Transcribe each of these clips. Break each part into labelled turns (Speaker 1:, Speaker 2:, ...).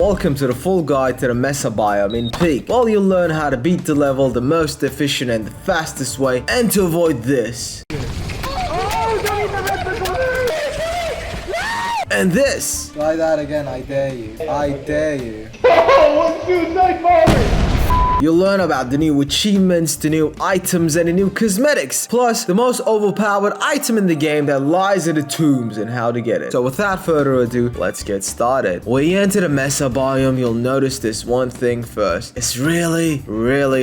Speaker 1: Welcome to the full guide to the MESA biome in Peak. Well, you'll learn how to beat the level the most efficient and the fastest way, and to avoid this. And this.
Speaker 2: Try that again, I dare you. I dare you.
Speaker 1: You'll learn about the new achievements, the new items, and the new cosmetics. Plus, the most overpowered item in the game that lies in the tombs and how to get it. So without further ado, let's get started. When you enter the MESA biome, you'll notice this one thing first. It's really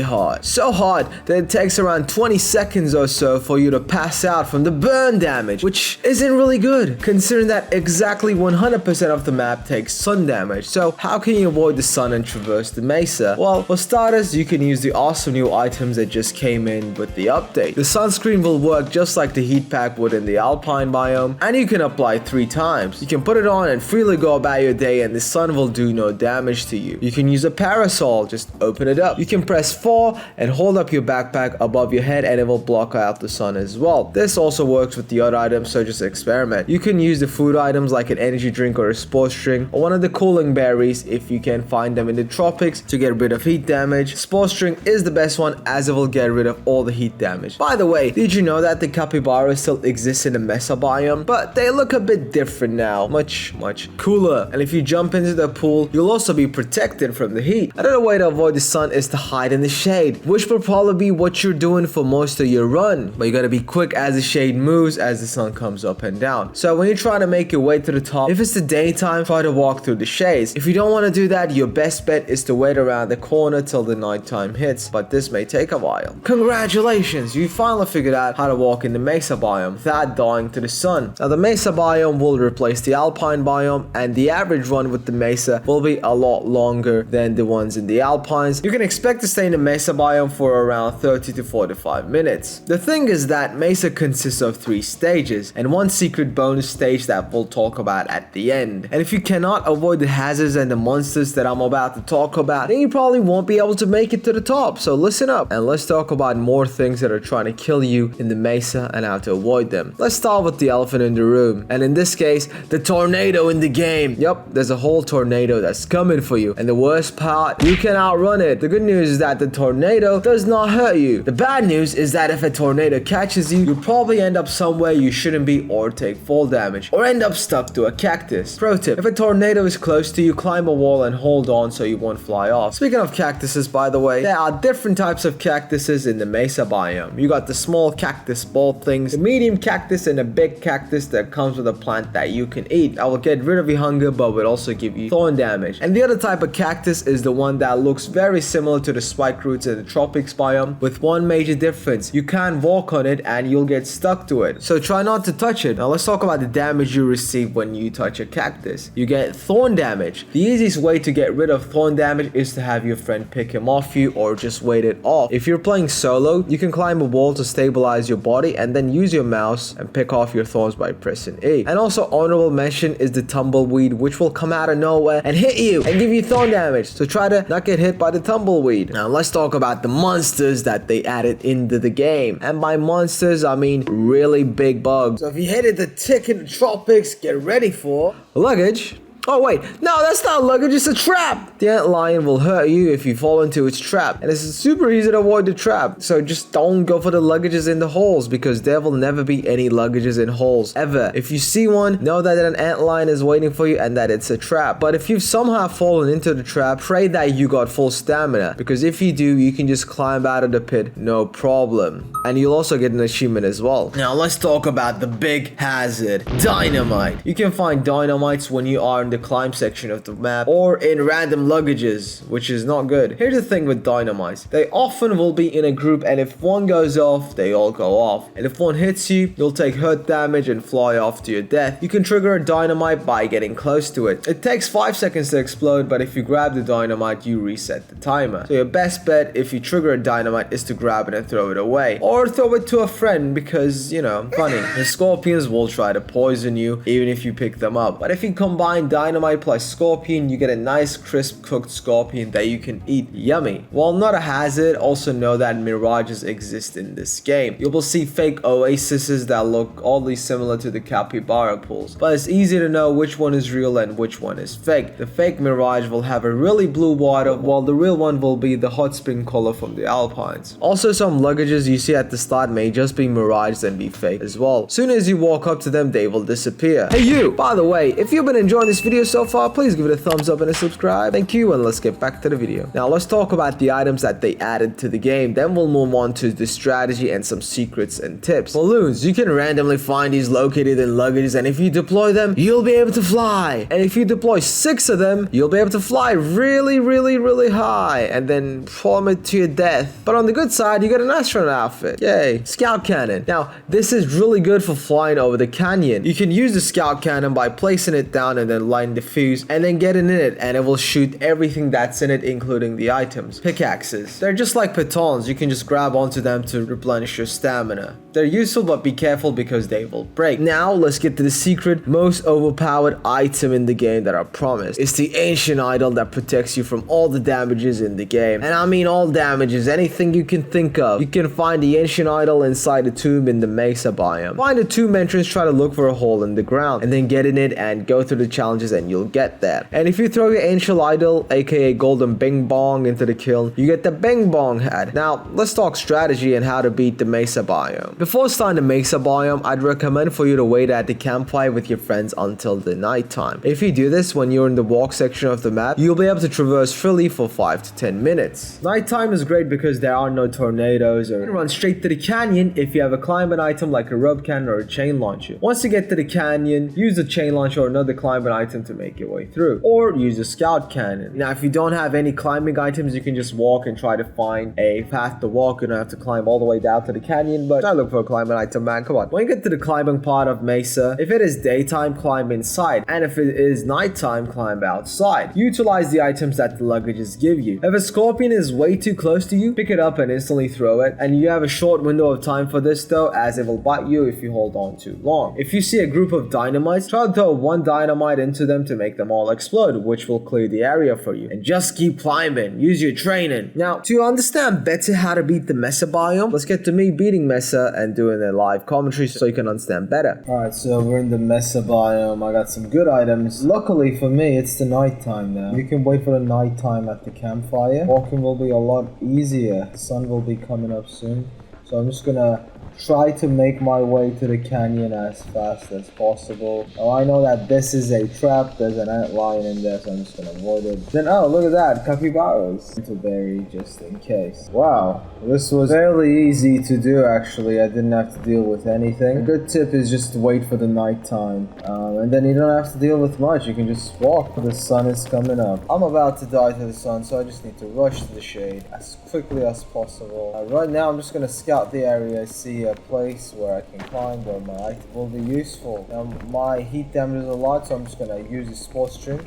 Speaker 1: hot. So hot that it takes around 20 seconds or so for you to pass out from the burn damage, which isn't really good, considering that exactly 100% of the map takes sun damage. So how can you avoid the sun and traverse the mesa? Well, for starters, you can use the awesome new items that just came in with the update. The sunscreen will work just like the heat pack would in the alpine biome, and you can apply 3 times. You can put it on and freely go about your day, and the sun will do no damage to you. You can use a parasol, just open it up. You can press 4 and hold up your backpack above your head, and it will block out the sun as well. This also works with the other items, so just experiment. You can use the food items like an energy drink or a sports drink, or one of the cooling berries if you can find them in the tropics to get rid of heat damage. Sports drink is the best one as it will get rid of all the heat damage. By the way, did you know that the capybaras still exist in the MESA biome? But they look a bit different now. Much cooler. And if you jump into the pool, you'll also be protected from the heat. Another way to avoid the sun is to hide in the shade, which will probably be what you're doing for most of your run. But you gotta be quick as the shade moves as the sun comes up and down. So when you're trying to make your way to the top, if it's the daytime, try to walk through the shades. If you don't want to do that, your best bet is to wait around the corner till the nighttime hits, but this may take a while. Congratulations, you finally figured out how to walk in the MESA biome without dying to the sun. Now the MESA biome will replace the alpine biome, and the average run with the MESA will be a lot longer than the ones in the alpines. You can expect to stay in the MESA biome for around 30 to 45 minutes. The thing is that MESA consists of 3 stages and one secret bonus stage that we'll talk about at the end. And if you cannot avoid the hazards and the monsters that I'm about to talk about, then you probably won't be able to make it to the top. So listen up and let's talk about more things that are trying to kill you in the mesa and how to avoid them. Let's start with the elephant in the room, and in this case, the tornado in the game. Yup, there's a whole tornado that's coming for you, and the worst part, you can outrun it. The good news is that the tornado does not hurt you. The bad news is that if a tornado catches you, you'll probably end up somewhere you shouldn't be or take fall damage or end up stuck to a cactus. Pro tip, if a tornado is close to you, climb a wall and hold on so you won't fly off. Speaking of cactuses, by the way, there are different types of cactuses in the MESA biome. You got the small cactus ball things, the medium cactus, and a big cactus that comes with a plant that you can eat. That will get rid of your hunger but will also give you thorn damage. And the other type of cactus is the one that looks very similar to the spike roots in the tropics biome, with one major difference. You can't walk on it and you'll get stuck to it. So try not to touch it. Now let's talk about the damage you receive when you touch a cactus. You get thorn damage. The easiest way to get rid of thorn damage is to have your friend pick him off you or just wait it off. If you're playing solo, you can climb a wall to stabilize your body and then use your mouse and pick off your thorns by pressing E. And also honorable mention is the tumbleweed, which will come out of nowhere and hit you and give you thorn damage. So try to not get hit by the tumbleweed. Now let's talk about the monsters that they added into the game. And by monsters, I mean really big bugs. So if you headed the tick in the tropics, get ready for luggage. Oh wait, no, that's not luggage, it's a trap! The ant lion will hurt you if you fall into its trap, and it's super easy to avoid the trap. So just don't go for the luggages in the holes, because there will never be any luggages in holes, ever. If you see one, know that an ant lion is waiting for you and that it's a trap. But if you've somehow fallen into the trap, pray that you got full stamina, because if you do, you can just climb out of the pit, no problem. And you'll also get an achievement as well. Now let's talk about the big hazard, dynamite. You can find dynamites when you are in the climb section of the map or in random luggages, which is not good. Here's the thing with dynamites, they often will be in a group, and if one goes off, they all go off, and if one hits you, you'll take hurt damage and fly off to your death. You can trigger a dynamite by getting close to it. It takes 5 seconds to explode, but if you grab the dynamite, you reset the timer. So your best bet if you trigger a dynamite is to grab it and throw it away, or throw it to a friend, because, you know, funny. The scorpions will try to poison you even if you pick them up, but if you combine dynamite dynamite plus scorpion, you get a nice crisp cooked scorpion that you can eat. Yummy. While not a hazard, also know that mirages exist in this game. You will see fake oases that look oddly similar to the capybara pools, but it's easy to know which one is real and which one is fake. The fake mirage will have a really blue water, while the real one will be the hot spring color from the alpines. Also, some luggages you see at the start may just be mirages and be fake as well. Soon as you walk up to them, they will disappear. Hey you! By the way, if you've been enjoying this video so far, please give it a thumbs up and a subscribe. Thank you, and let's get back to the video. Now let's talk about the items that they added to the game, then we'll move on to the strategy and some secrets and tips. Balloons, you can randomly find these located in luggages, and if you deploy them, you'll be able to fly. And if you deploy 6 of them, you'll be able to fly really high and then plummet to your death. But on the good side, you get an astronaut outfit. Yay. Scout cannon. Now, this is really good for flying over the canyon. You can use the scout cannon by placing it down and then lighting the fuse and then getting in it, and it will shoot everything that's in it, including the items. Pickaxes. They're just like pitons. You can just grab onto them to replenish your stamina. They're useful, but be careful because they will break. Now, let's get to the secret, most overpowered item in the game that I promised. It's the ancient idol that protects you from all the damages in the game. And I mean all damages, anything you can think of. You can find the ancient idol inside a tomb in the MESA biome. Find a tomb entrance, try to look for a hole in the ground, and then get in it and go through the challenges and you'll get that. And if you throw your ancient idol, aka golden bing bong, into the kiln, you get the bing bong hat. Now, let's talk strategy and how to beat the MESA biome. Before starting the MESA biome, I'd recommend for you to wait at the campfire with your friends until the night time. If you do this when you're in the walk section of the map, you'll be able to traverse freely for 5 to 10 minutes. Nighttime is great because there are no tornadoes, or you can run straight to the canyon if you have a climbing item like a rope cannon or a chain launcher. Once you get to the canyon, use the chain launcher or another climbing item to make your way through, or use a scout cannon. Now, if you don't have any climbing items, you can just walk and try to find a path to walk. You don't have to climb all the way down to the canyon, but try to look for a climbing item, man. Come on. When you get to the climbing part of Mesa, if it is daytime, climb inside, and if it is nighttime, climb outside. Utilize the items that the luggages give you. If a scorpion is way too close to you, pick it up and instantly throw it, and you have a short window of time for this though, as it will bite you if you hold on too long. If you see a group of dynamites, try to throw 1 dynamite into them to make them all explode, which will clear the area for you. And just keep climbing. Use your training. Now, to understand better how to beat the MESA biome, let's get to me beating MESA and doing a live commentary so you can understand better. Alright, so we're in the MESA biome. I got some good items. Luckily for me, it's the nighttime now. You can wait for the nighttime at the campfire. Walking will be a lot easier. The sun will be coming up soon. So I'm just gonna try to make my way to the canyon as fast as possible. Now I know that this is a trap. There's an ant lion in there, so I'm just gonna avoid it. Then, oh, look at that, capybaras to bury just in case. Wow, this was fairly easy to do actually. I didn't have to deal with anything. A good tip is just to wait for the nighttime, and then you don't have to deal with much. You can just walk. The sun is coming up. I'm about to die to the sun, so I just need to rush to the shade as quickly as possible. Right now I'm just gonna scout the area, see a place where I can climb where my item will be useful. Now my heat damage is a lot, so I'm just gonna use the sports drink.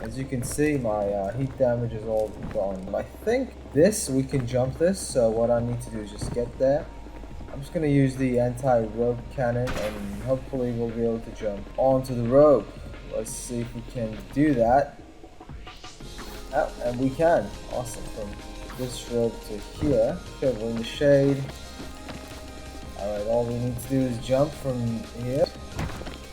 Speaker 1: As you can see, my heat damage is all gone. I think we can jump this, so what I need to do is just get there. I'm just gonna use the anti-rope cannon and hopefully we'll be able to jump onto the rope. Let's see if we can do that. Oh, and we can. Awesome. From this rope to here. Okay, we're in the shade. Alright, all we need to do is jump from here.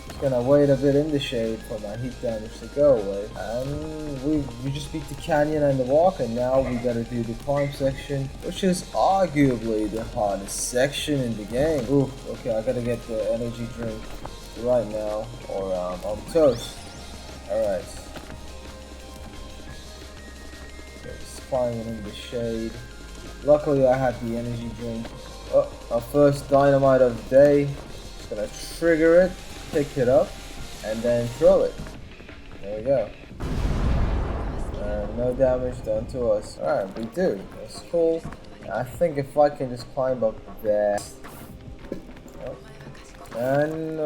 Speaker 1: Just gonna wait a bit in the shade for my heat damage to go away. And we just beat the canyon and the walk, and now we gotta do the climb section, which is arguably the hardest section in the game. Ooh, okay, I gotta get the energy drink right now, or I'm toast. Alright. Okay, just climbing in the shade. Luckily I had the energy drink. Oh, our first dynamite of the day. Just gonna trigger it, pick it up, and then throw it. There we go. No damage done to us. Alright, we do. That's cool. I think if I can just climb up there. Oh. And,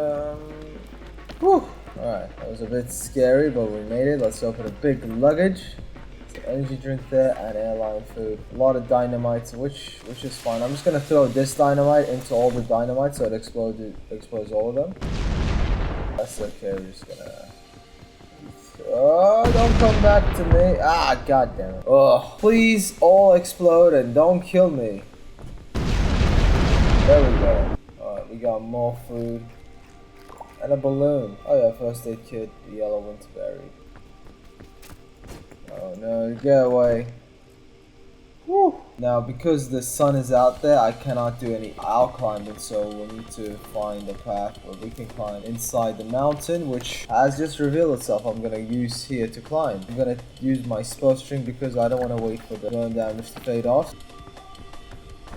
Speaker 1: whew. Alright, that was a bit scary, but we made it. Let's open a big luggage. Energy drink there and airline food. A lot of dynamites, which is fine. I'm just gonna throw this dynamite into all the dynamite so it explodes all of them. That's okay. We're just gonna Oh, don't come back to me. Ah, god damn it. Oh, please all explode and don't kill me. There we go. Alright, we got more food. And a balloon. Oh yeah, first aid kit, the yellow winterberry. Oh no, get away. Woo. Now, because the sun is out there, I cannot do any owl climbing, so we'll need to find a path where we can climb inside the mountain, which has just revealed itself. I'm gonna use here to climb. I'm gonna use my spell string because I don't want to wait for the burn damage to fade off.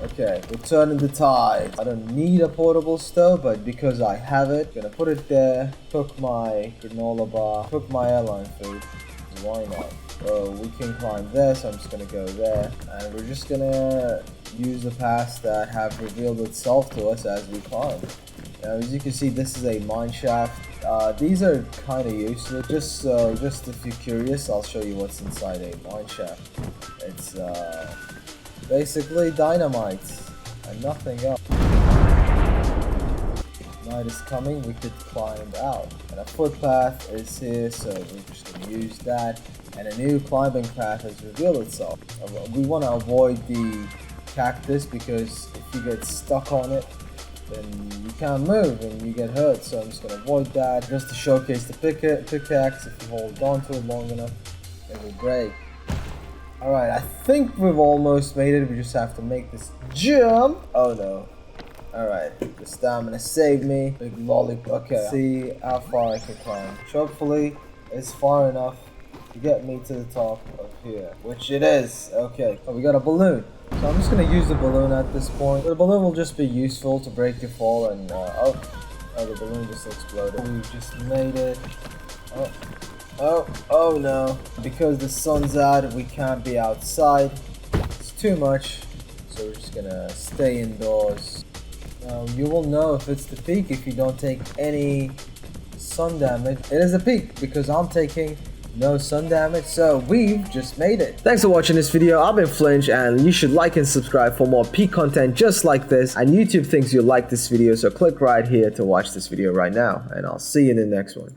Speaker 1: Okay, returning the tide. I don't need a portable stove, but because I have it, I'm gonna put it there, cook my granola bar, cook my airline food. Why not? So we can climb there, so I'm just gonna go there, and we're just gonna use the paths that have revealed itself to us as we climb. Now, as you can see, this is a mine shaft. These are kind of useless. Just if you're curious, I'll show you what's inside a mine shaft. It's basically dynamites and nothing else. Night is coming, we could climb out, and a footpath is here, so we're just going to use that, and a new climbing path has revealed itself. We want to avoid the cactus because if you get stuck on it, then you can't move and you get hurt, so I'm just going to avoid that. Just to showcase the pickaxe, if you hold on to it long enough, it will break. Alright, I think we've almost made it, we just have to make this jump. Oh no. Alright, the stamina saved me. Big lollipop. Okay, see how far I can climb. Hopefully, it's far enough to get me to the top of here. Which it is. Okay, oh, we got a balloon. So I'm just going to use the balloon at this point. The balloon will just be useful to break your fall and... oh, the balloon just exploded. We just made it. Oh no. Because the sun's out, we can't be outside. It's too much. So we're just going to stay indoors. You will know if it's the peak if you don't take any sun damage. It is a peak because I'm taking no sun damage, so we've just made it. Thanks for watching this video. I've been Flinch, and you should like and subscribe for more peak content just like this. And YouTube thinks you'll like this video, so click right here to watch this video right now, and I'll see you in the next one.